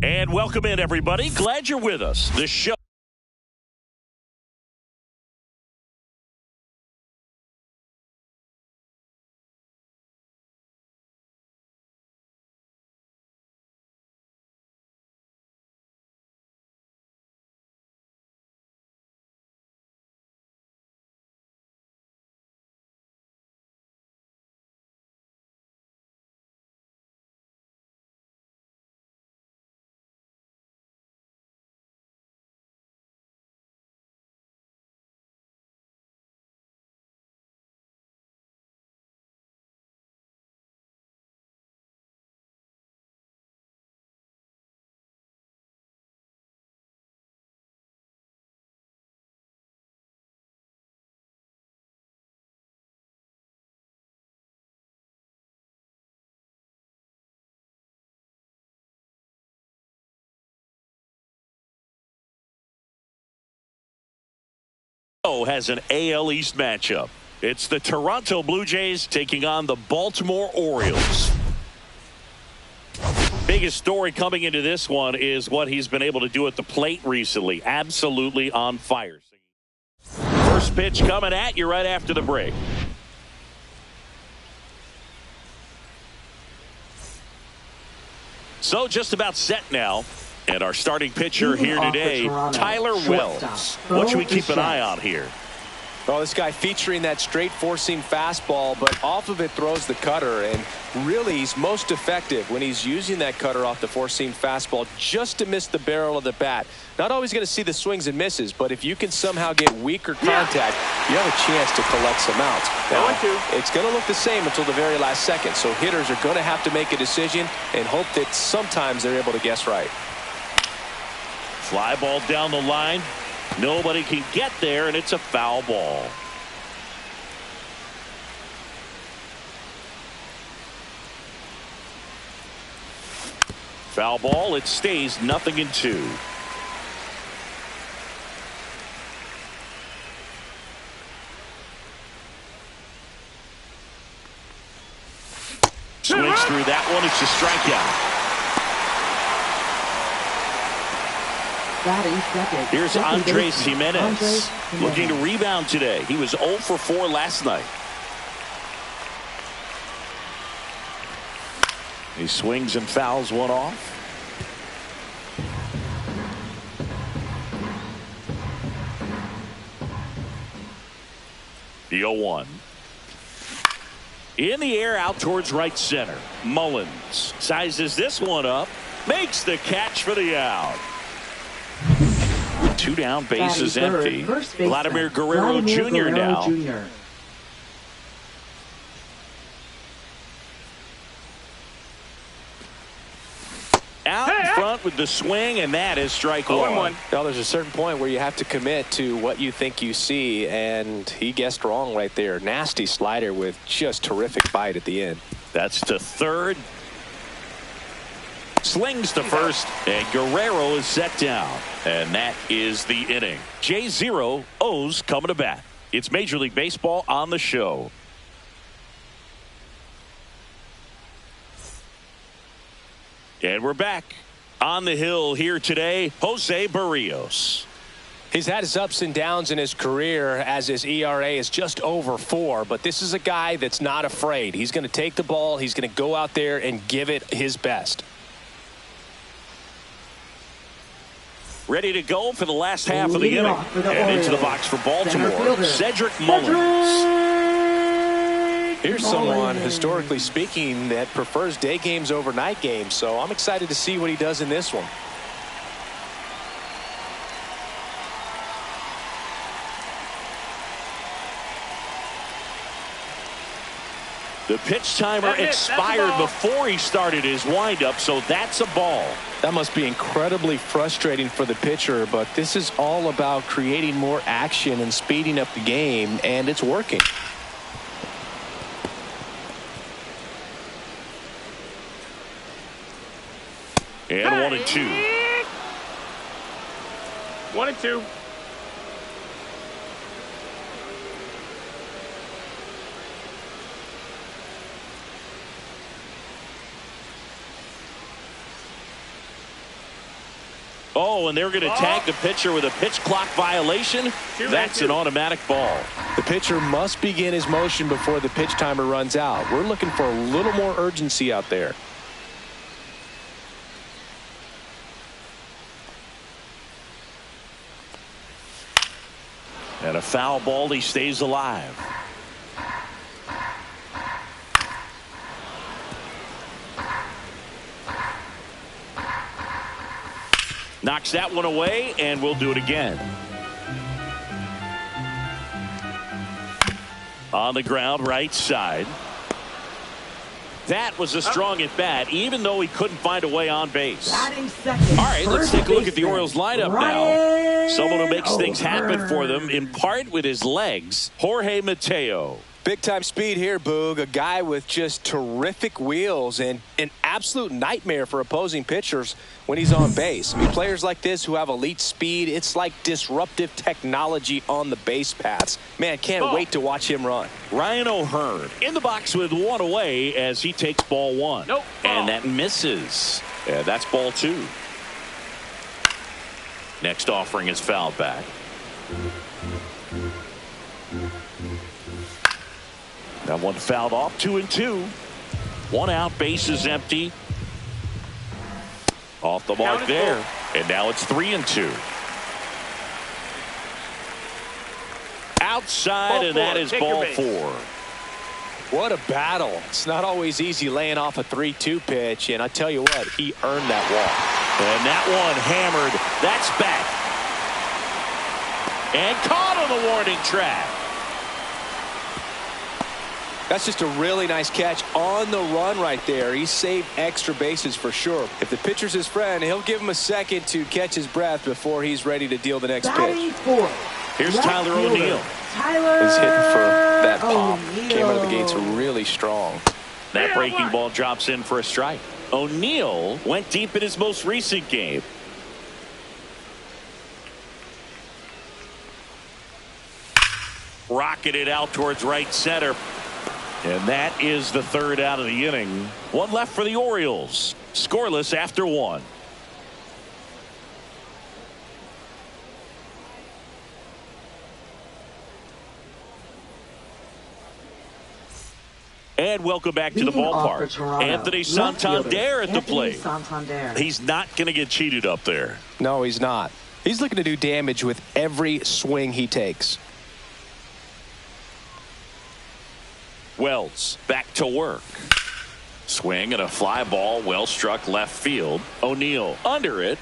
And welcome in, everybody. Glad you're with us. The show. Has an AL East matchup. It's the Toronto Blue Jays taking on the Baltimore Orioles. Biggest story coming into this one is what he's been able to do at the plate recently. Absolutely on fire. First pitch coming at you right after the break. So just about set now. And our starting pitcher here today, Tyler Wells. What should we keep an eye on here? Well, this guy featuring that straight four-seam fastball, but off of it throws the cutter. And really, he's most effective when he's using that cutter off the four-seam fastball just to miss the barrel of the bat. Not always going to see the swings and misses, but if you can somehow get weaker contact, you have a chance to collect some outs. Now, it's going to look the same until the very last second, so hitters are going to have to make a decision and hope that sometimes they're able to guess right. Fly ball down the line. Nobody can get there, and it's a foul ball. Foul ball. It stays 0-2. Swings through that one. It's a strikeout. Here's Andres Jimenez looking to rebound today. He was 0 for 4 last night. He swings and fouls one off. The 0-1. In the air out towards right center. Mullins sizes this one up. Makes the catch for the out. 2 down, bases empty. Vladimir Guerrero Jr. now. Out in front with the swing, and that is strike one. Now, there's a certain point where you have to commit to what you think you see, and he guessed wrong right there. Nasty slider with just terrific bite at the end. That's to third. Slings to first, and Guerrero is set down. And that is the inning. J0 O's coming to bat. It's Major League Baseball on the show. And we're back on the hill here today. Jose Barrios. He's had his ups and downs in his career as his ERA is just over 4. But this is a guy that's not afraid. He's going to take the ball. He's going to go out there and give it his best. Ready to go for the last half of the inning. And into the box for Baltimore, Cedric Mullins. Here's someone, historically speaking, that prefers day games over night games. So I'm excited to see what he does in this one. The pitch timer expired before he started his windup, so that's a ball. That must be incredibly frustrating for the pitcher, but this is all about creating more action and speeding up the game, and it's working. And 1-2. 1-2. Oh, and they're going to tag the pitcher with a pitch clock violation. That's an automatic ball. The pitcher must begin his motion before the pitch timer runs out. We're looking for a little more urgency out there. And a foul ball. He stays alive. Knocks that one away, and we'll do it again. On the ground, right side. That was a strong at bat, even though he couldn't find a way on base. All right, let's take a look at the Orioles lineup now. Someone who makes things happen for them, in part with his legs, Jorge Mateo. Big time speed here, Boog. A guy with just terrific wheels and an absolute nightmare for opposing pitchers when he's on base. I mean, players like this who have elite speed, it's like disruptive technology on the base paths. Man, can't wait to watch him run. Ryan O'Hearn in the box with one away as he takes ball one. And that misses. Yeah, that's ball two. Next offering is fouled back. That one fouled off. 2-2. One out. Base is empty. Off the mark there. And now it's 3-2. Outside, and that is ball four. What a battle. It's not always easy laying off a 3-2 pitch, and I tell you what, he earned that walk. And that one hammered. That's back. And caught on the warning track. That's just a really nice catch on the run right there. He saved extra bases for sure. If the pitcher's his friend, he'll give him a second to catch his breath before he's ready to deal the next pitch. Here's Tyler O'Neill. He's hitting for that pop. Came out of the gates really strong. That breaking ball drops in for a strike. O'Neill went deep in his most recent game. Rocketed out towards right center. And that is the third out of the inning. One left for the Orioles. Scoreless after one. And welcome back to the ballpark. Anthony Santander at the plate. He's not going to get cheated up there. No, he's not. He's looking to do damage with every swing he takes. Wells back to work. Swing and a fly ball well struck left field. O'Neill under it.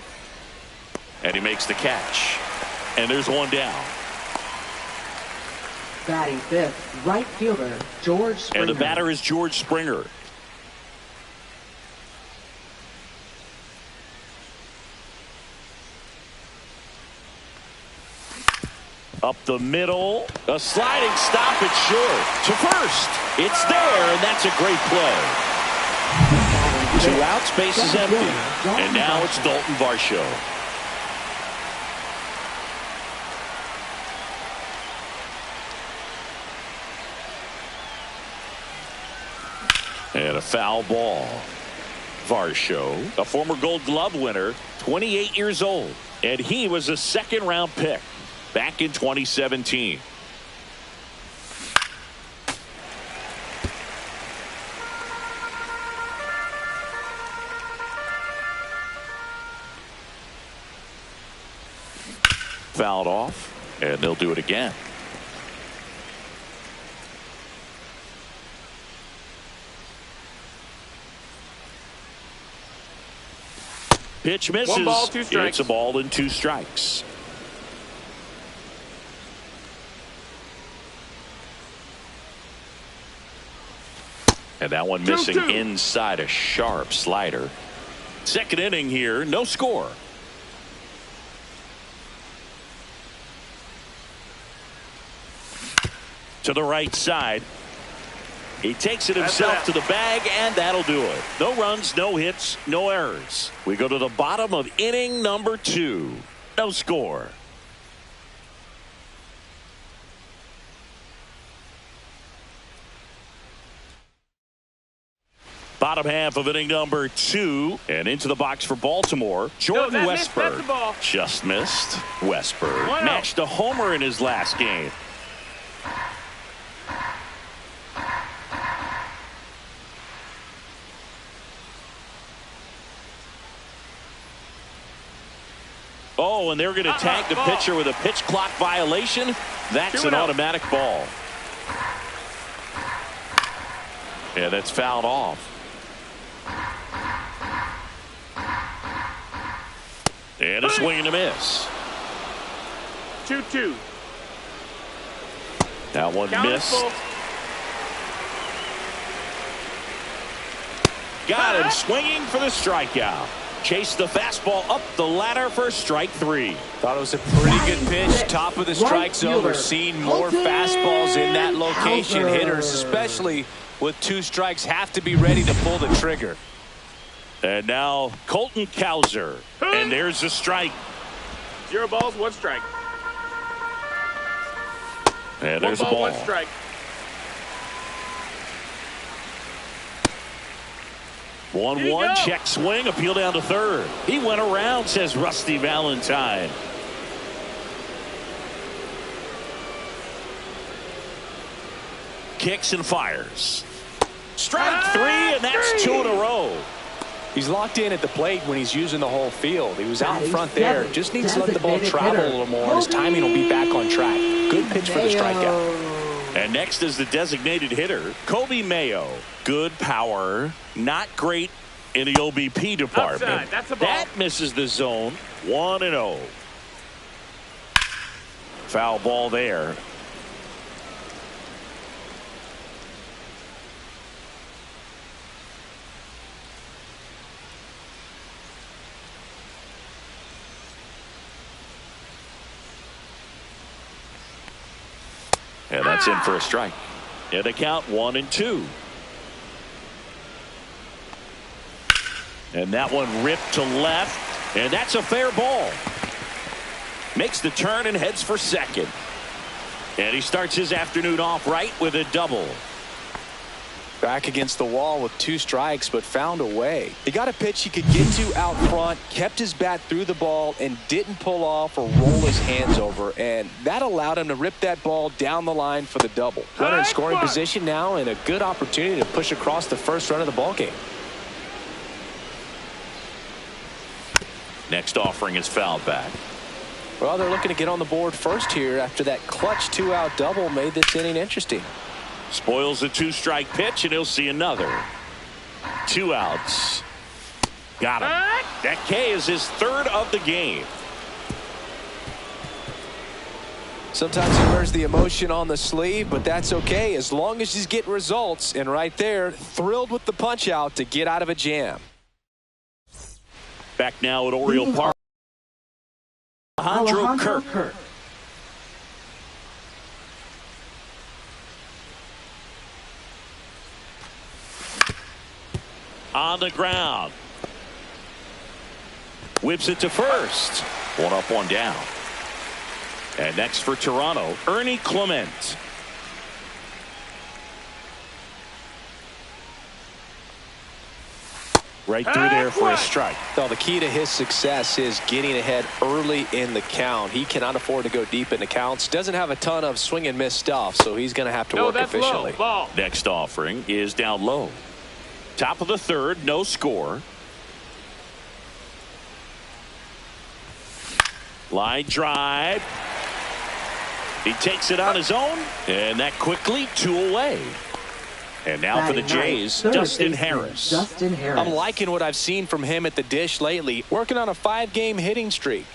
And he makes the catch. And there's one down. Batting fifth, right fielder George Springer. And the batter is George Springer. Up the middle, a sliding stop at short to first. It's there, and that's a great play. 2 outs, base is empty, and now it's Dalton Varsho. And a foul ball. Varsho, a former Gold Glove winner, 28 years old, and he was a second-round pick back in 2017. Fouled off, and they'll do it again. Pitch misses. 1 ball, 2 strikes. It's a ball and 2 strikes. And that one missing 2-2. Inside a sharp slider. Second inning here, no score. To the right side. He takes it himself to the bag, and that'll do it. No runs, no hits, no errors. We go to the bottom of inning number 2. No score. Bottom half of inning number 2. And into the box for Baltimore, Jordan Westburg. Just missed. Westburg matched a homer in his last game. Oh, and they're going to tag the pitcher with a pitch clock violation. That's an automatic ball. Yeah, that's fouled off. And a swing and a miss. 2-2. That one missed. Got him swinging for the strikeout. Chased the fastball up the ladder for strike 3. Thought it was a pretty good pitch. Top of the strike zone. We're seeing more fastballs in that location. Hitters, especially with 2 strikes, have to be ready to pull the trigger. And now Colton Cowser. And there's a strike. 0 balls, 1 strike. And there's a ball. 1 strike. 1-1, check swing, appeal down to third. He went around, says Rusty Valentine. Kicks and fires. Strike 3, and that's 2 in a row. He's locked in at the plate when he's using the whole field. He was out in front there. Just needs to let the ball travel a little more. His timing will be back on track. Good pitch for the strikeout. And next is the designated hitter, Kobe Mayo. Good power, not great in the OBP department. Outside, that's a ball. That misses the zone. 1-0. Foul ball there. And that's in for a strike. And they count 1-2. And that one ripped to left. And that's a fair ball. Makes the turn and heads for second. And he starts his afternoon off right with a double. Back against the wall with 2 strikes, but found a way. He got a pitch he could get to out front, kept his bat through the ball, and didn't pull off or roll his hands over. And that allowed him to rip that ball down the line for the double. Runner in scoring position now, and a good opportunity to push across the first run of the ball game. Next offering is fouled back. Well, they're looking to get on the board first here after that clutch 2-out double made this inning interesting. Spoils a 2-strike pitch, and he'll see another. 2 outs. Got him. That K is his 3rd of the game. Sometimes he wears the emotion on the sleeve, but that's okay as long as he's getting results. And right there, thrilled with the punch out to get out of a jam. Back now at Oriole Park. Alejandro Kirk. On the ground. Whips it to first. 1 up, 1 down. And next for Toronto, Ernie Clement. Right through there for a strike. Well, the key to his success is getting ahead early in the count. He cannot afford to go deep in the counts. Doesn't have a ton of swing and miss stuff, so he's going to have to work efficiently. Next offering is down low. Top of the 3rd, no score. Line drive. He takes it on his own, and that quickly 2 away. And now for the Jays, Dustin Harris. I'm liking what I've seen from him at the dish lately, working on a 5-game hitting streak.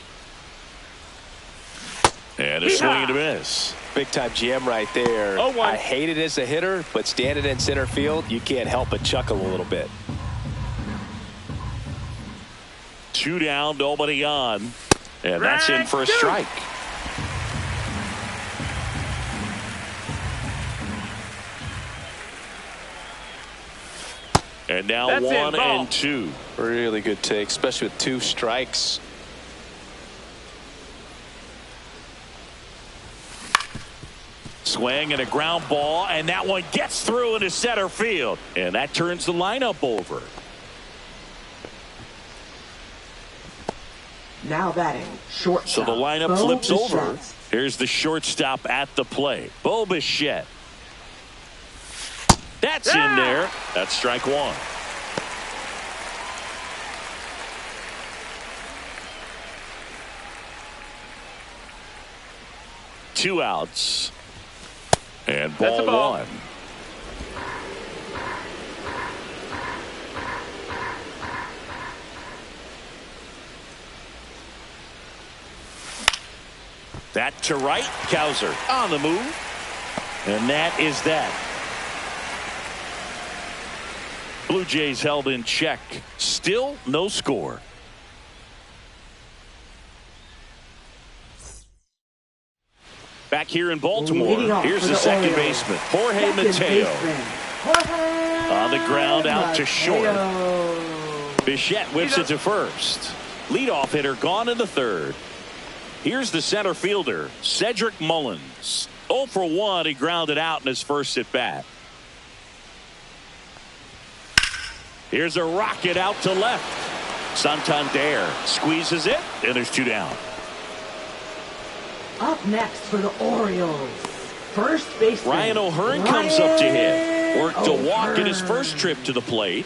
And a swing and a miss. Big time jam right there. I hate it as a hitter, but standing in center field, you can't help but chuckle a little bit. 2 down, nobody on. And that's in for a strike. And now 1-2. Really good take, especially with 2 strikes. Swing and a ground ball, and that one gets through into center field. And that turns the lineup over. Now batting, shortstop. So the lineup flips over. Here's the shortstop at the plate. Bo Bichette. That's in there. That's strike one. Two outs. And ball one. That to right. Cowser on the move. And that is that. Blue Jays held in check. Still no score. Back here in Baltimore, here's the second baseman, Jorge Mateo. On the ground, out to short. Bichette whips it to first. Leadoff hitter gone in the third. Here's the center fielder, Cedric Mullins. 0 for 1, he grounded out in his first at bat. Here's a rocket out to left. Santander squeezes it, and there's two down. Up next for the Orioles, first baseman Ryan O'Hearn comes up to hit. Worked a walk in his first trip to the plate.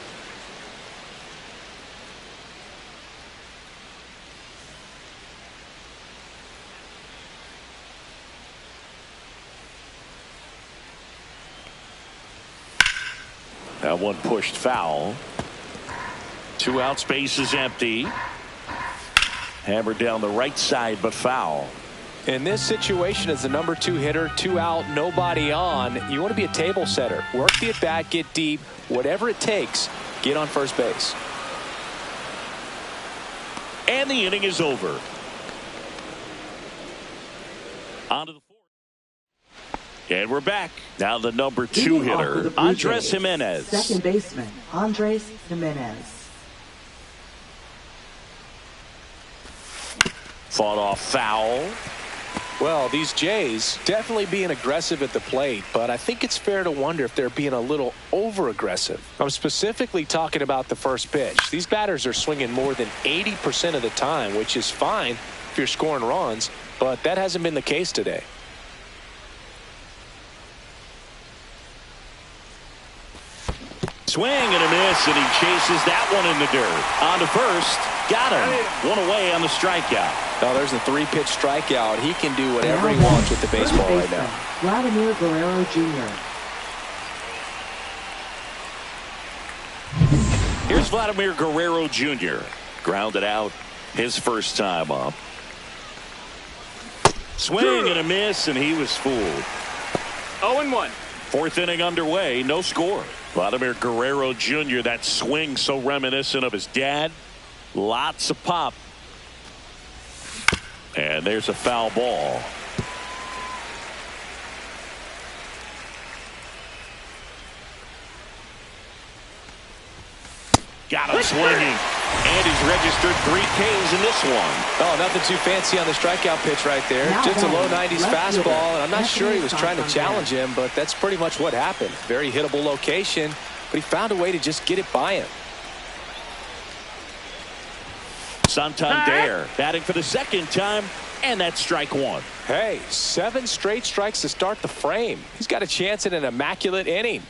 That one pushed foul. 2 outs, base is empty. Hammered down the right side, but foul. In this situation, as the number 2 hitter, 2 out, nobody on, you want to be a table setter. Work the at bat, get deep, whatever it takes, get on first base. And the inning is over. On to the fourth. And we're back. Now the number 2 hitter, Andres Jimenez. Second baseman, Andres Jimenez. Fought off foul. Well, these Jays definitely being aggressive at the plate, but I think it's fair to wonder if they're being a little over-aggressive. I'm specifically talking about the first pitch. These batters are swinging more than 80% of the time, which is fine if you're scoring runs, but that hasn't been the case today. Swing and a miss, and he chases that one in the dirt. On to first. Got him. One away on the strikeout. Oh, there's a 3-pitch strikeout. He can do whatever he wants with the baseball right now. Vladimir Guerrero Jr. Here's Vladimir Guerrero Jr. Grounded out his first time up. Swing and a miss, and he was fooled. 0-1. Fourth inning underway, no score. Vladimir Guerrero Jr., that swing so reminiscent of his dad. Lots of pop. And there's a foul ball. Got him swinging. And he's registered 3 Ks in this one. Oh, nothing too fancy on the strikeout pitch right there. Just a low 90s fastball, and I'm not sure he was trying to challenge him, but that's pretty much what happened. Very hittable location, but he found a way to just get it by him. Santander batting for the second time, and that's strike one. Hey, 7 straight strikes to start the frame. He's got a chance at an immaculate inning.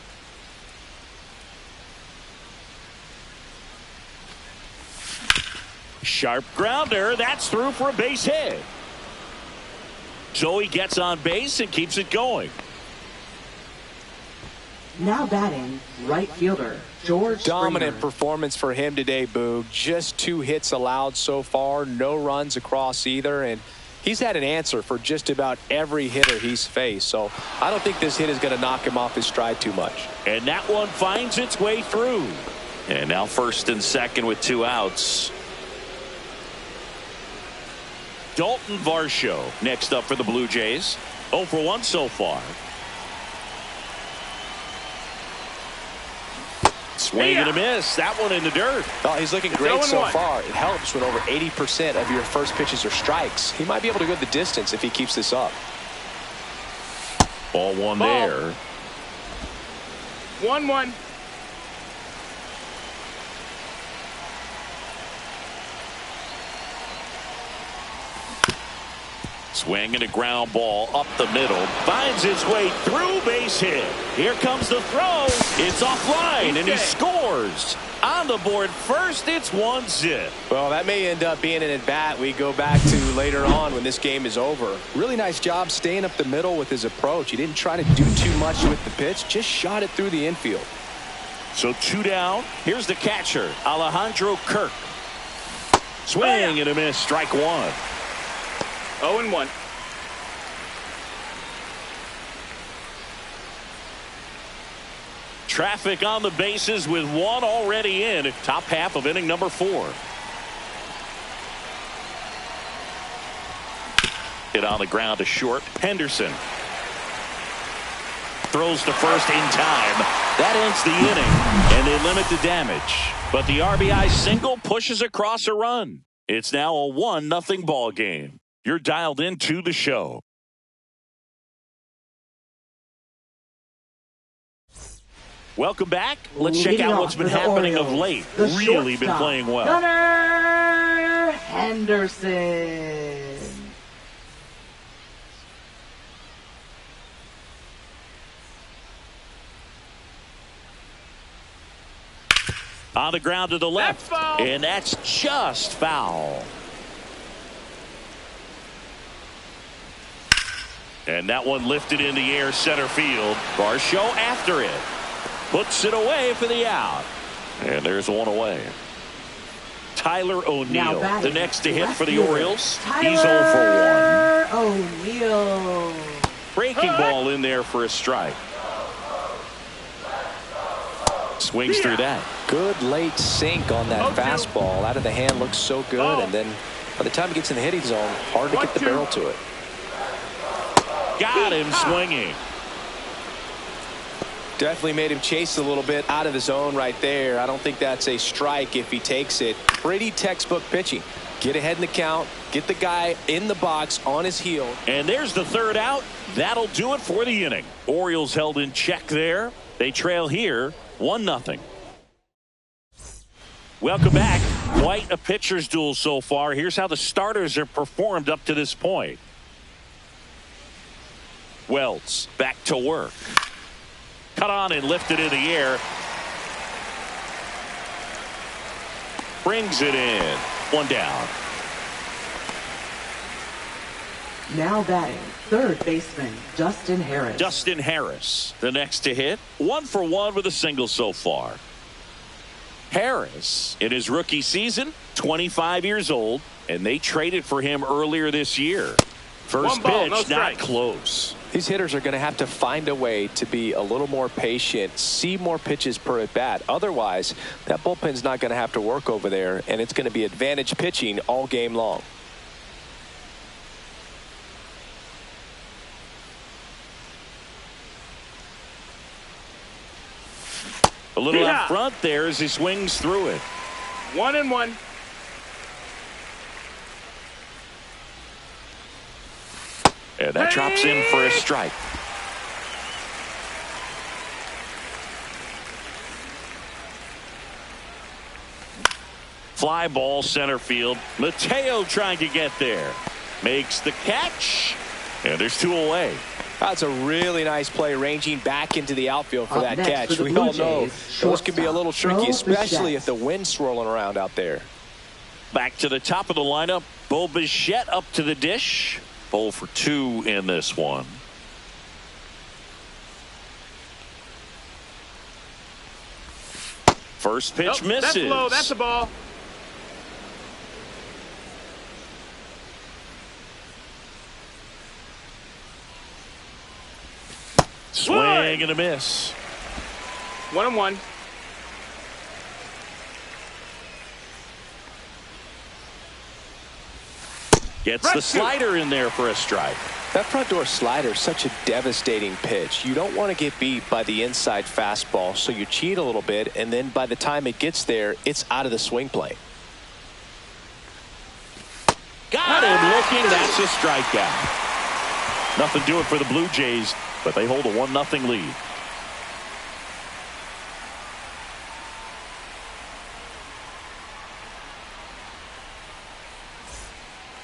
Sharp grounder. That's through for a base hit. So he gets on base and keeps it going. Now batting, right fielder, George Dominant Springer. performance for him today, Boog. Just 2 hits allowed so far. No runs across either. And he's had an answer for just about every hitter he's faced. So I don't think this hit is going to knock him off his stride too much. And that one finds its way through. And now first and second with 2 outs. Dalton Varsho next up for the Blue Jays. 0 for 1 so far. Swing and a miss. That one in the dirt. Oh, he's looking great so far. It helps when over 80% of your first pitches are strikes. He might be able to go the distance if he keeps this up. Ball one Ball. there. 1-1. Swing and a ground ball up the middle. Finds its way through, base hit. Here comes the throw. It's offline, and he scores. On the board first, it's 1-0. Well, that may end up being an at-bat we go back to later on when this game is over. Really nice job staying up the middle with his approach. He didn't try to do too much with the pitch, just shot it through the infield. So 2 down. Here's the catcher, Alejandro Kirk. Swing and a miss, strike one. 0-1. Traffic on the bases with one already in. Top half of inning number 4. Hit on the ground to short. Henderson throws to first in time. That ends the inning, and they limit the damage. But the RBI single pushes across a run. It's now a 1-0 ball game. You're dialed into the show. Welcome back. Let's check out what's been happening of late. Really been playing well. Gunnar Henderson. On the ground to the left. That's foul. And that's just foul. And that one lifted in the air center field. Varsho after it. Puts it away for the out. And there's one away. Tyler O'Neill, the next to hit for the Orioles. He's 0 for 1. O'Neill. Breaking ball in there for a strike. Swings through that. Good late sink on that fastball. Out of the hand, looks so good. And then by the time it gets in the hitting zone, hard to get the barrel to it. Got him swinging. Definitely made him chase a little bit out of the zone right there. I don't think that's a strike if he takes it. Pretty textbook pitching. Get ahead in the count. Get the guy in the box on his heel. And there's the third out. That'll do it for the inning. Orioles held in check there. They trail here 1-0. Welcome back. Quite a pitcher's duel so far. Here's how the starters have performed up to this point. Wells back to work. Cut on and lifted in the air. Brings it in. One down. Now batting, third baseman Justin Harris. Justin Harris, the next to hit. 1 for 1 with a single so far. Harris, in his rookie season, 25 years old, and they traded for him earlier this year. First pitch, not close. These hitters are going to have to find a way to be a little more patient, see more pitches per at bat. Otherwise, that bullpen's not going to have to work over there, and it's going to be advantage pitching all game long. A little up front there as he swings through it. 1-1. And that drops in for a strike. Fly ball center field. Mateo trying to get there. Makes the catch. And there's 2 away. That's a really nice play ranging back into the outfield for that catch. We Blue all know Jays, those can be a little tricky, especially Bichette. if the wind's swirling around out there. Back to the top of the lineup. Bo Bichette up to the dish. 0 for 2 in this one. First pitch misses. That's low. That's a ball. Swing and a miss. 1-1. Gets the slider in there for a strike. That front door slider is such a devastating pitch. You don't want to get beat by the inside fastball, so you cheat a little bit, and then by the time it gets there, it's out of the swing plane. Got him looking. That's a strikeout. Nothing doing for the Blue Jays. but they hold a 1-0 lead.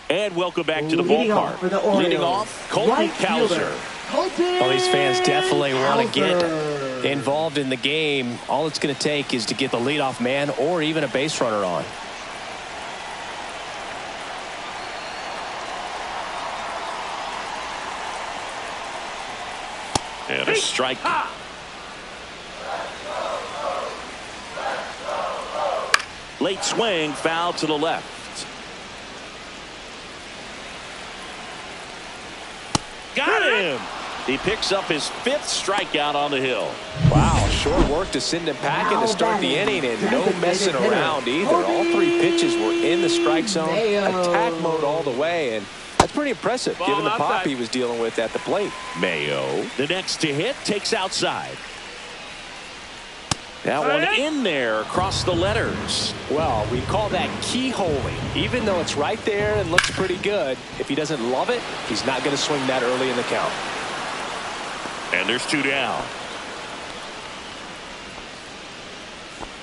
And welcome back to the ballpark. Leading off, Colton Cowser. Well, these fans definitely want to get involved in the game. All it's going to take is to get the leadoff man or even a base runner on. And a strike. Late swing, foul to the left. Got him. He picks up his 5th strikeout on the hill. Wow, short work to send him packing to start the inning, and no messing around either. All 3 pitches were in the strike zone, attack mode all the way, and that's pretty impressive given the pop he was dealing with at the plate. Mayo, the next to hit, takes outside. That one in there across the letters. Well, we call that keyholing. Even though it's right there and looks pretty good, if he doesn't love it, he's not going to swing that early in the count. And there's 2 down.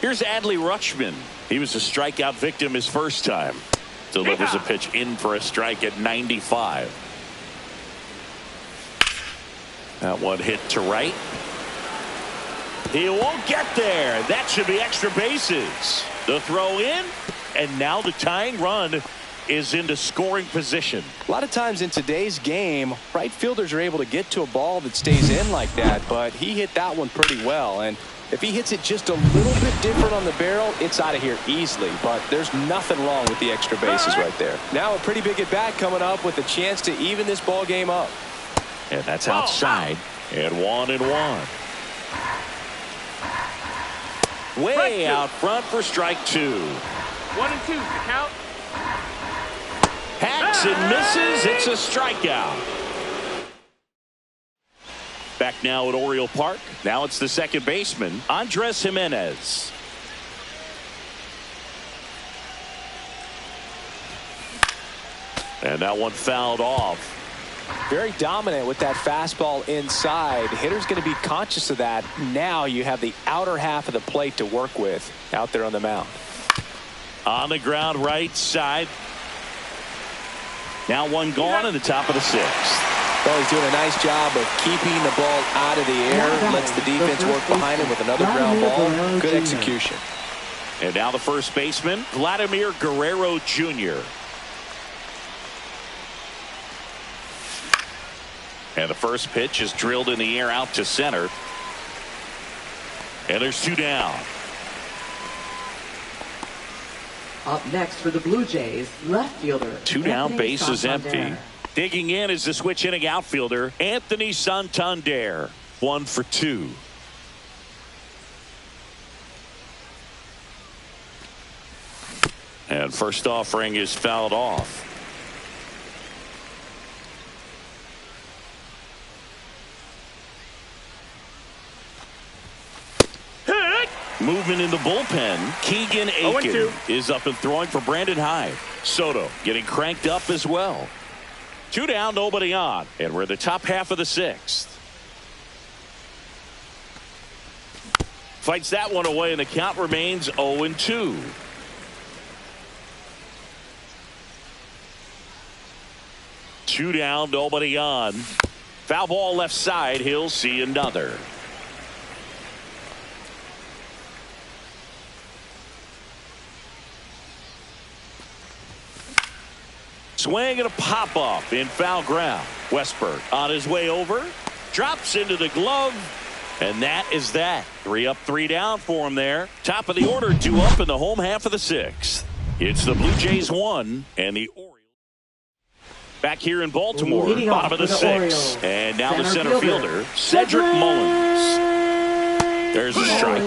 Here's Adley Rutschman. He was a strikeout victim his first time. Delivers a pitch in for a strike at 95. That one hit to right. He won't get there. That should be extra bases. The throw in, and now the tying run is into scoring position. A lot of times in today's game, right fielders are able to get to a ball that stays in like that, but he hit that one pretty well. And if he hits it just a little bit different on the barrel, it's out of here easily. But there's nothing wrong with the extra bases right there. Now a pretty big at bat coming up with a chance to even this ball game up. And that's outside. And 1-1. Way out front for strike 2. 1 and 2. The count. Hacks and misses. It's a strikeout. Back now at Oriole Park. Now it's the second baseman, Andres Jimenez. And that one fouled off. Very dominant with that fastball inside. Hitter's going to be conscious of that. Now you have the outer half of the plate to work with out there on the mound. On the ground right side. Now one gone in the top of the 6th. Well, he's doing a nice job of keeping the ball out of the air. Lets the defense work behind him with another ground ball. Good execution. And now the first baseman, Vladimir Guerrero Jr. And the first pitch is drilled in the air out to center. And there's 2 down. Up next for the Blue Jays, left fielder. 2 down, bases empty. Digging in is the switch hitting outfielder, Anthony Santander. 1 for 2. And first offering is fouled off. Movement in the bullpen. Keegan Aiken is up and throwing for Brandon Hyde. Soto getting cranked up as well. 2 down, nobody on. And we're in the top half of the 6th. Fights that one away, and the count remains 0-2. Two down, nobody on. Foul ball left side. He'll see another. Swing and a pop-up in foul ground. Westberg on his way over. Drops into the glove. And that is that. 3 up, 3 down for him there. Top of the order, 2 up in the home half of the 6th. It's the Blue Jays 1 and the Orioles back here in Baltimore, bottom of the 6th. And now the center fielder, Cedric Mullins. There's a strike.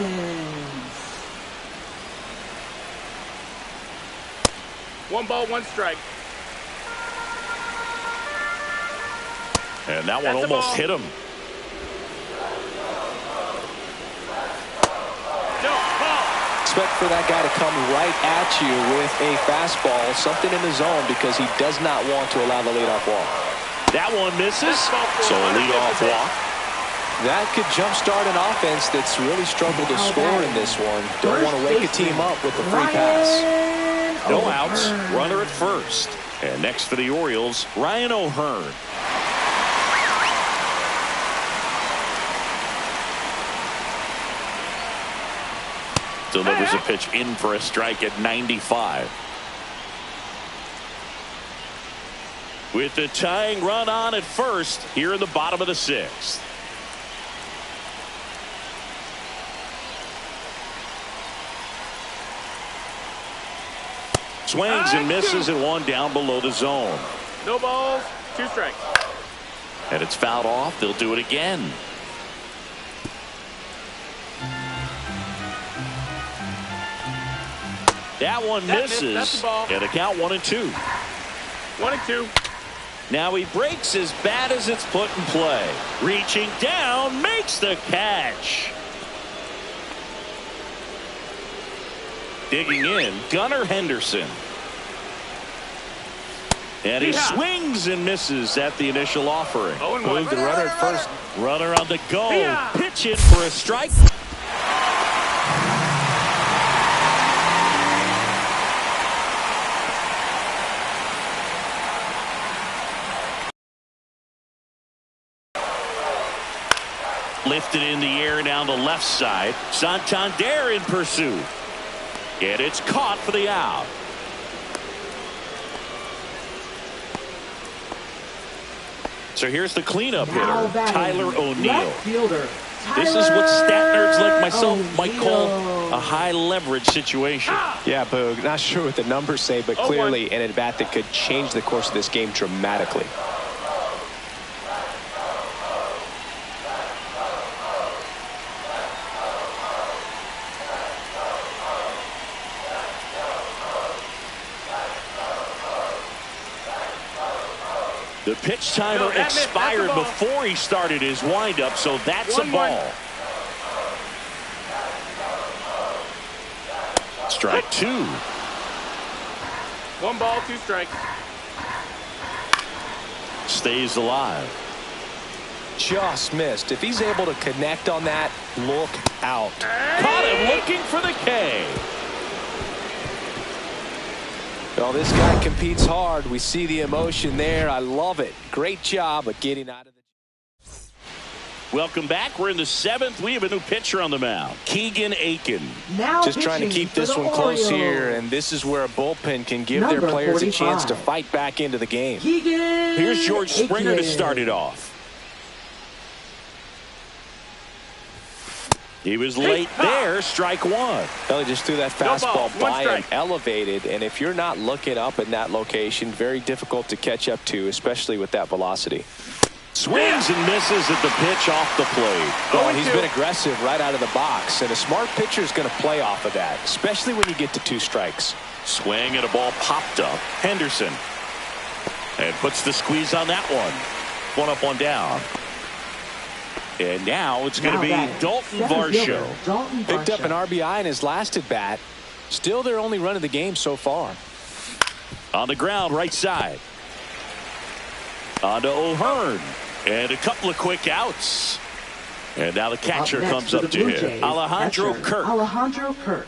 One ball, one strike. And that one almost hit him. No, ball. Expect for that guy to come right at you with a fastball, something in the zone, because he does not want to allow the leadoff walk. That one misses. So a leadoff walk. That could jumpstart an offense that's really struggled to score in this one. Don't want to wake a team up with the free pass. No outs, runner at first. And next for the Orioles, Ryan O'Hearn. Delivers a pitch in for a strike at 95. With the tying run on at first here in the bottom of the sixth. Swings and misses and one down below the zone. No balls, 2 strikes. And it's fouled off. They'll do it again. That one misses. That's the ball. And a count 1-2. 1-2. Now he breaks as bad as it's put in play. Reaching down, makes the catch. Digging in, Gunnar Henderson. And he swings and misses at the initial offering. Move the runner at first. Runner on the go. Pitch in for a strike. Lifted in the air down the left side. Santander in pursuit. And it's caught for the out. So here's the cleanup hitter, Tyler O'Neill. This is what stat nerds like myself might call a high leverage situation. Yeah, Boog, not sure what the numbers say, but clearly an at-bat that could change the course of this game dramatically. The pitch timer expired before he started his windup, so that's a ball. Strike 2. 1 ball, 2 strikes. Stays alive. Just missed. If he's able to connect on that, look out. Caught him looking for the K. Well, this guy competes hard. We see the emotion there. I love it. Great job of getting out of the... Welcome back. We're in the 7th. We have a new pitcher on the mound, Keegan Aiken. Just trying to keep this one close here, and this is where a bullpen can give their players a chance to fight back into the game. Here's George Springer to start it off. He was late there. Strike 1. Well, he just threw that fastball by him, elevated, and if you're not looking up in that location, very difficult to catch up to, especially with that velocity. Swings and misses at the pitch off the plate. Oh, he's been aggressive right out of the box, and a smart pitcher is going to play off of that, especially when you get to 2 strikes. Swing and a ball popped up. Henderson. And puts the squeeze on that one. 1 up, 1 down. And now it's going to be Dalton Varsho. Picked up an RBI in his last at bat. Still their only run of the game so far. On the ground, right side. On to O'Hearn. And a couple of quick outs. And now the catcher comes up to him. Alejandro Kirk.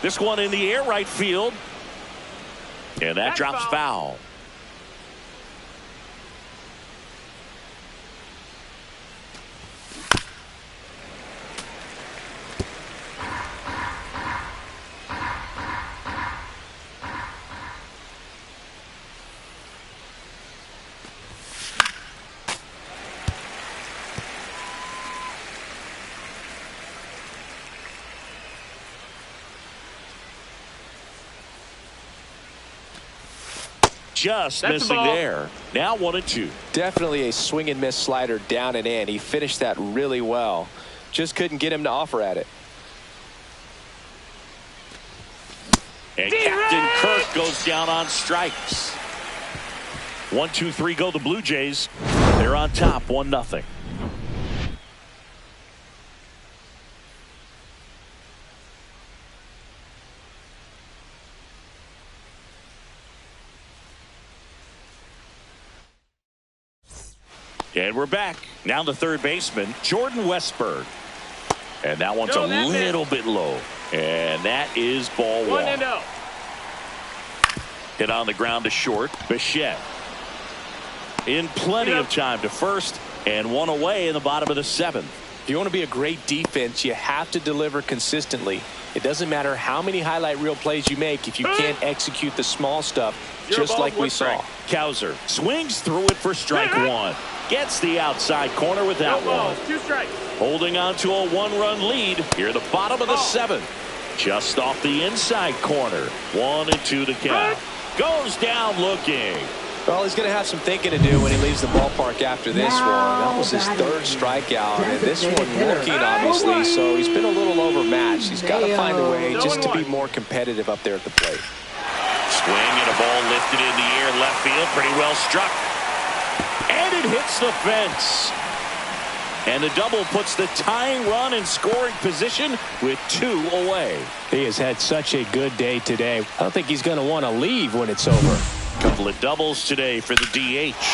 This one in the air, right field. And that drops foul. Just missing there. Now 1-2. Definitely a swing and miss slider down and in. He finished that really well. Just couldn't get him to offer at it. And Captain Kirk goes down on strikes. 1, 2, 3 go the Blue Jays. They're on top 1-0. And we're back. Now the third baseman, Jordan Westburg. And that one's a little bit low. And that is ball one. 1-0. Hit on the ground to short. Bichette in plenty of time to first, and one away in the bottom of the seventh. If you want to be a great defense, you have to deliver consistently. It doesn't matter how many highlight reel plays you make if you can't execute the small stuff, just like we saw. Kowser swings through it for strike one. Gets the outside corner with that one. 2 strikes. Holding on to a one-run lead here at the bottom of the seventh. Just off the inside corner. 1-2 to count. Goes down looking. Well, he's going to have some thinking to do when he leaves the ballpark after this one. That was his third strikeout, and this one rookie, obviously, so he's been a little overmatched. He's got to find a way just to be more competitive up there at the plate. Swing and a ball lifted in the air, left field, pretty well struck. And it hits the fence. And the double puts the tying run in scoring position with 2 away. He has had such a good day today. I don't think he's going to want to leave when it's over. Couple of doubles today for the DH.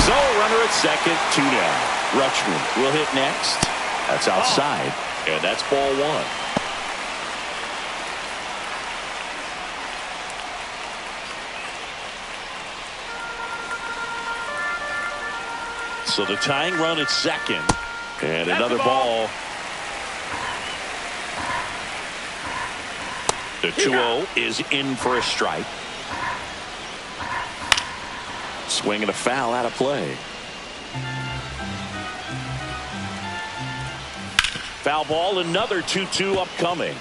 So runner at second, 2 down. Rutschman will hit next. That's outside, and that's ball one. So the tying run at second, and another ball. The 2-0 is in for a strike. Swing and a foul out of play. Foul ball, another 2-2 upcoming.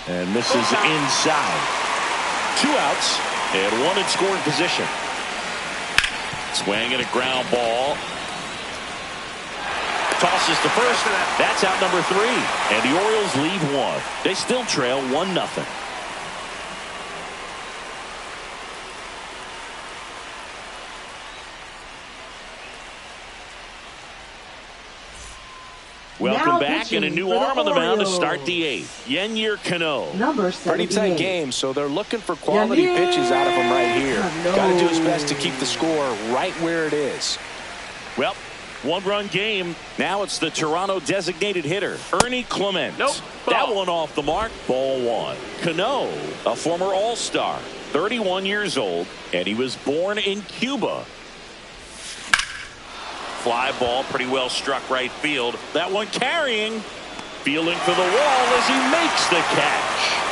And misses inside. 2 outs and 1 in scoring position. Swing and a ground ball. Tosses to first. That's out number 3. And the Orioles lead 1. They still trail 1-0. Welcome back, and a new arm on the mound to start the 8th. Yennier Cano. Number Pretty tight game, so they're looking for quality pitches out of him right here. Got to do his best to keep the score right where it is. Well, 1-run game. Now it's the Toronto designated hitter, Ernie Clement. That one off the mark. Ball one. Cano, a former All-Star, 31 years old, and he was born in Cuba. Fly ball, pretty well struck right field. That one carrying, feeling for the wall as he makes the catch.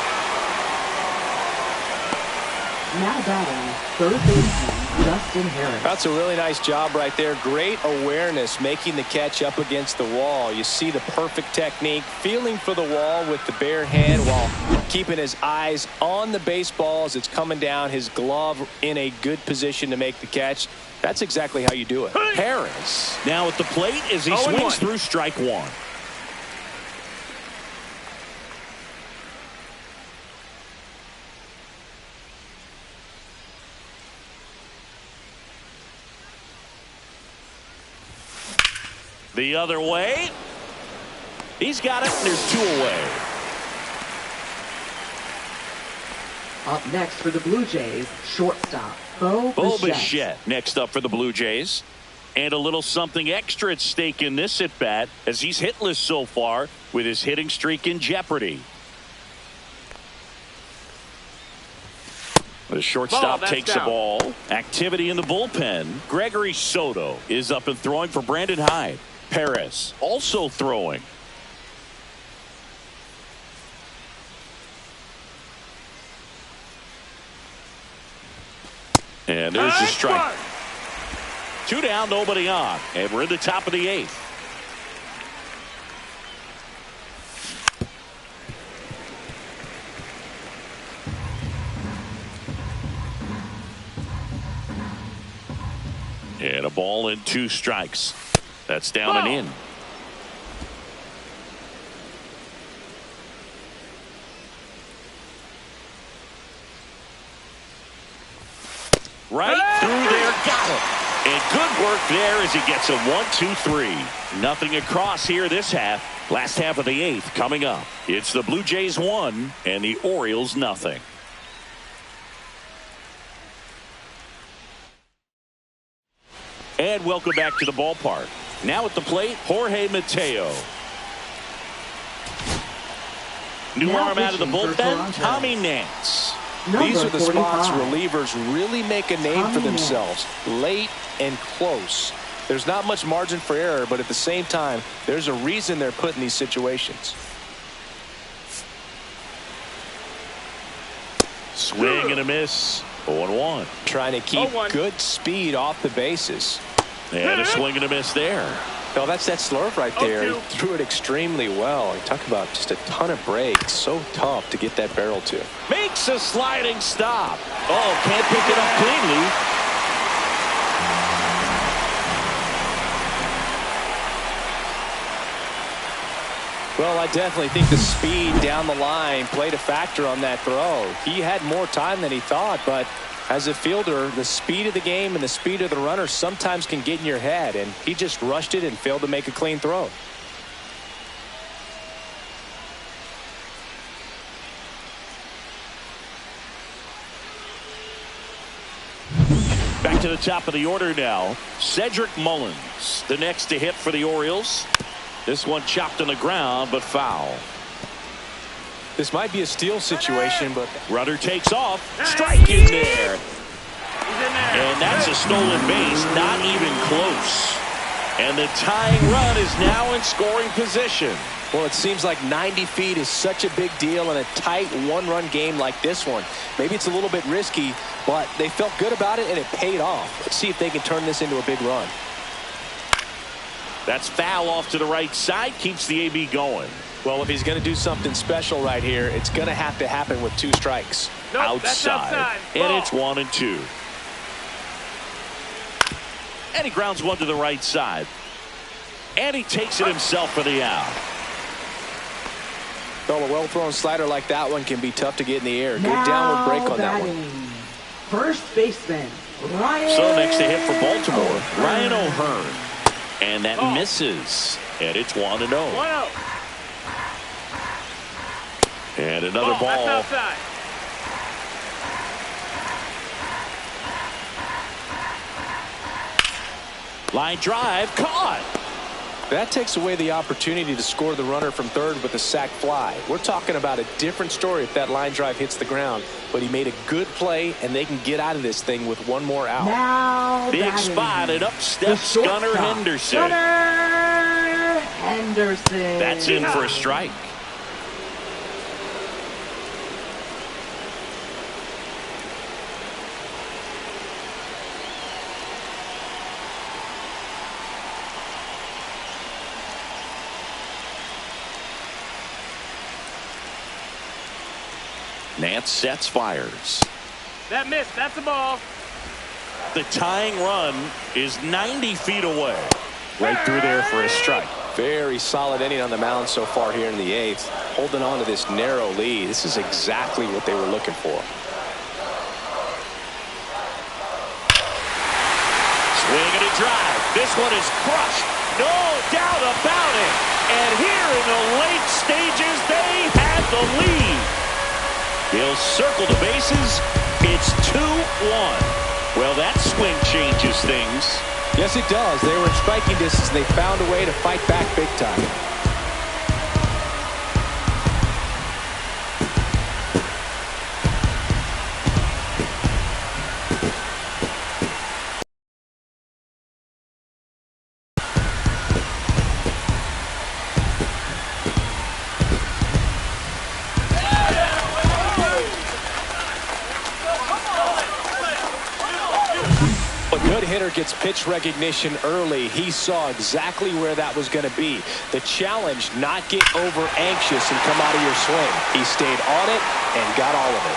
Now batting, third baseman Justin Harris. That's a really nice job right there. Great awareness, making the catch up against the wall. You see the perfect technique, feeling for the wall with the bare hand while keeping his eyes on the baseball as it's coming down, his glove in a good position to make the catch. That's exactly how you do it. Harris now at the plate as he swings through strike one. The other way. He's got it. There's 2 away. Up next for the Blue Jays, shortstop Bo Bichette next up for the Blue Jays. And a little something extra at stake in this at-bat as he's hitless so far with his hitting streak in jeopardy. The shortstop takes the ball. Activity in the bullpen. Gregory Soto is up and throwing for Brandon Hyde. Perez also throwing. And there's the strike. 2 down, nobody on. And we're in the top of the 8th. And a ball and 2 strikes. That's down and in. Right through there, got it. And good work there as he gets a 1-2-3. Nothing across here this half. Last half of the 8th coming up. It's the Blue Jays 1 and the Orioles nothing. And welcome back to the ballpark. Now at the plate, Jorge Mateo. New arm out of the bullpen, Tommy Nance. These are the spots relievers really make a name for themselves. Late and close. There's not much margin for error, but at the same time, there's a reason they're put in these situations. Swing and a miss. 0-1. Trying to keep good speed off the bases. And a swing and a miss there. No, that's that slurve right there. He threw it extremely well. You talk about just a ton of breaks. So tough to get that barrel to. Makes a sliding stop. Oh, can't pick it up cleanly. Well, I definitely think the speed down the line played a factor on that throw. He had more time than he thought, but as a fielder, the speed of the game and the speed of the runner sometimes can get in your head, and he just rushed it and failed to make a clean throw. Back to the top of the order now. Cedric Mullins, the next to hit for the Orioles. This one chopped on the ground, but foul. This might be a steal situation, but runner takes off. Strike in there. And that's a stolen base, not even close. And the tying run is now in scoring position. Well, it seems like 90 feet is such a big deal in a tight one-run game like this one. Maybe it's a little bit risky, but they felt good about it, and it paid off. Let's see if they can turn this into a big run. That's foul off to the right side, keeps the AB going. Well, if he's going to do something special right here, it's going to have to happen with 2 strikes. Nope, outside. And it's 1-2. And he grounds one to the right side. And he takes it himself for the out. Well, a well-thrown slider like that one can be tough to get in the air. Good downward break on that one. First baseman, Ryan. So next to hit for Baltimore, Ryan O'Hearn. And that misses. And it's 1-0. 1-0. And another ball. That's outside. Line drive, caught. That takes away the opportunity to score the runner from third with a sac fly. We're talking about a different story if that line drive hits the ground. But he made a good play, and they can get out of this thing with one more out. Now big spot, and up steps Gunnar Henderson. Gunnar Henderson. That's in for a strike. Nance sets, fires. That missed. That's a ball. The tying run is 90 feet away. Right through there for a strike. Very solid inning on the mound so far here in the 8th. Holding on to this narrow lead. This is exactly what they were looking for. Swing and a drive. This one is crushed. No doubt about it. And here in the late stages, they had the lead. He'll circle the bases. It's 2-1. Well, that swing changes things. Yes, it does. They were in striking distance. They found a way to fight back big time. Gets pitch recognition early. He saw exactly where that was going to be. The challenge, not get over anxious and come out of your swing. He stayed on it and got all of it.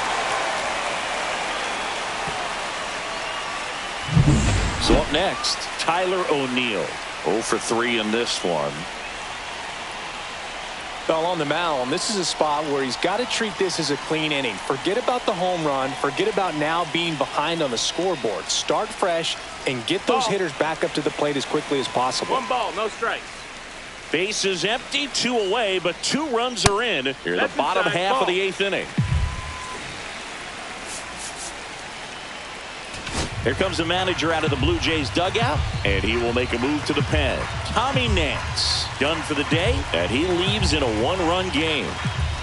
So up next, Tyler O'Neill. 0 for 3 in this one. Well, on the mound, this is a spot where he's got to treat this as a clean inning. Forget about the home run. Forget about now being behind on the scoreboard. Start fresh and get those hitters back up to the plate as quickly as possible. 1 ball, no strikes. Bases empty, 2 away, but 2 runs are in. Here in the bottom half of the 8th inning. Here comes the manager out of the Blue Jays dugout, and he will make a move to the pen. Tommy Nance done for the day, and he leaves in a 1-run game.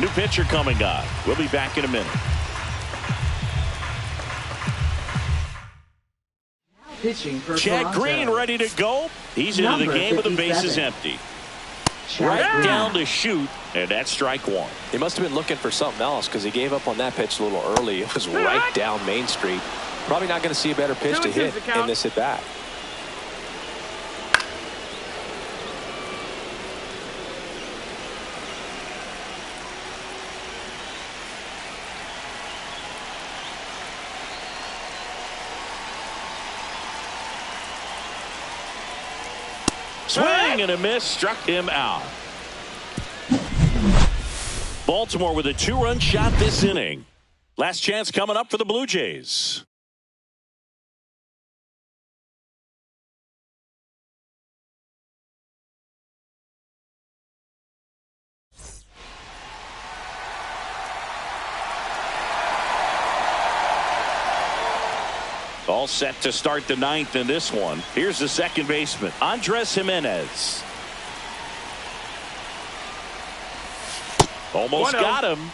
New pitcher coming on. We'll be back in a minute. Pitching for Chad Toronto. Green ready to go. He's into the game with the bases empty. Right down to shoot, and that's strike 1. He must have been looking for something else because he gave up on that pitch a little early. It was right down Main Street. Probably not going to see a better pitch to hit in this at bat. Swing and a miss, struck him out. Baltimore with a 2-run shot this inning. Last chance coming up for the Blue Jays. All set to start the 9th in this one. Here's the second baseman, Andres Jimenez. Almost got him.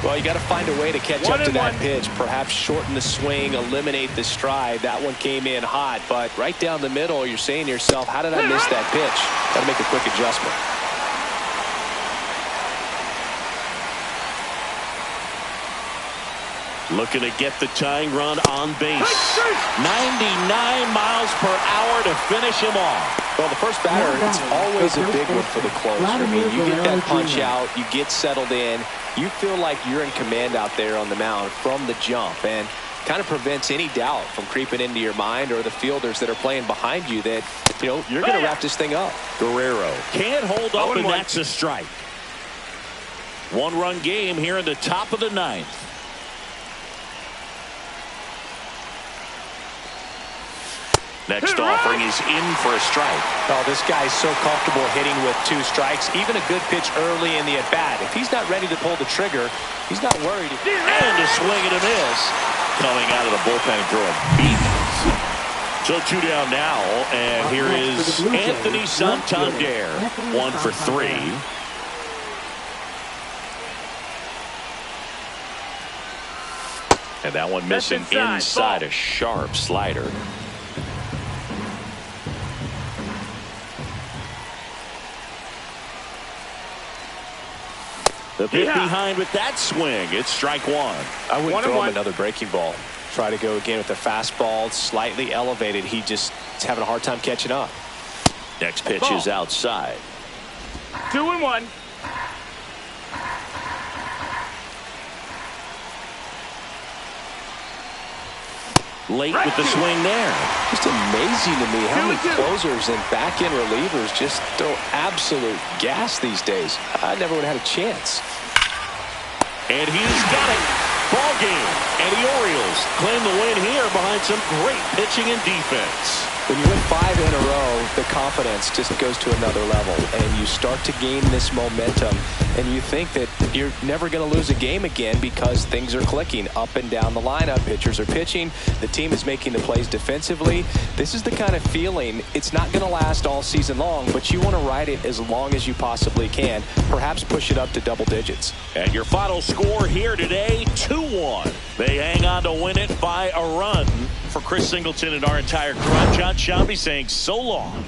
Well, you got to find a way to catch up to that pitch. Perhaps shorten the swing, eliminate the stride. That one came in hot, but right down the middle, you're saying to yourself, how did I miss that pitch? Got to make a quick adjustment. Looking to get the tying run on base. 99 miles per hour to finish him off. Well, the first batter, it's always a big one for the closer. I mean, you get that punch out, you get settled in, you feel like you're in command out there on the mound from the jump, and kind of prevents any doubt from creeping into your mind or the fielders that are playing behind you that, you know, you're going to wrap this thing up. Guerrero can't hold up, and that's a strike. 1-run game here in the top of the 9th. Next offering is in for a strike. Oh, this guy's so comfortable hitting with 2 strikes. Even a good pitch early in the at-bat. If he's not ready to pull the trigger, he's not worried. And a swing and a miss. Coming out of the bullpen and throwing beats. So 2 down now, and here is Anthony Santander. 1 for 3. And that one missing inside a sharp slider. The pitch behind with that swing. It's strike 1. I wouldn't throw him another breaking ball. Try to go again with the fastball, slightly elevated. He just is having a hard time catching up. Next pitch is outside. 2-1. Late with the swing there. Just amazing to me how many closers and back-end relievers just throw absolute gas these days. I never would have had a chance. And he's got it. Ball game. And the Orioles claim the win here behind some great pitching and defense. When you win 5 in a row, the confidence just goes to another level, and you start to gain this momentum, and you think that you're never going to lose a game again because things are clicking up and down the lineup. Pitchers are pitching. The team is making the plays defensively. This is the kind of feeling, it's not going to last all season long, but you want to ride it as long as you possibly can. Perhaps push it up to double digits. And your final score here today, 2-1. They hang on to win it by a run. For Chris Singleton and our entire crew, I'm John Shambi saying so long.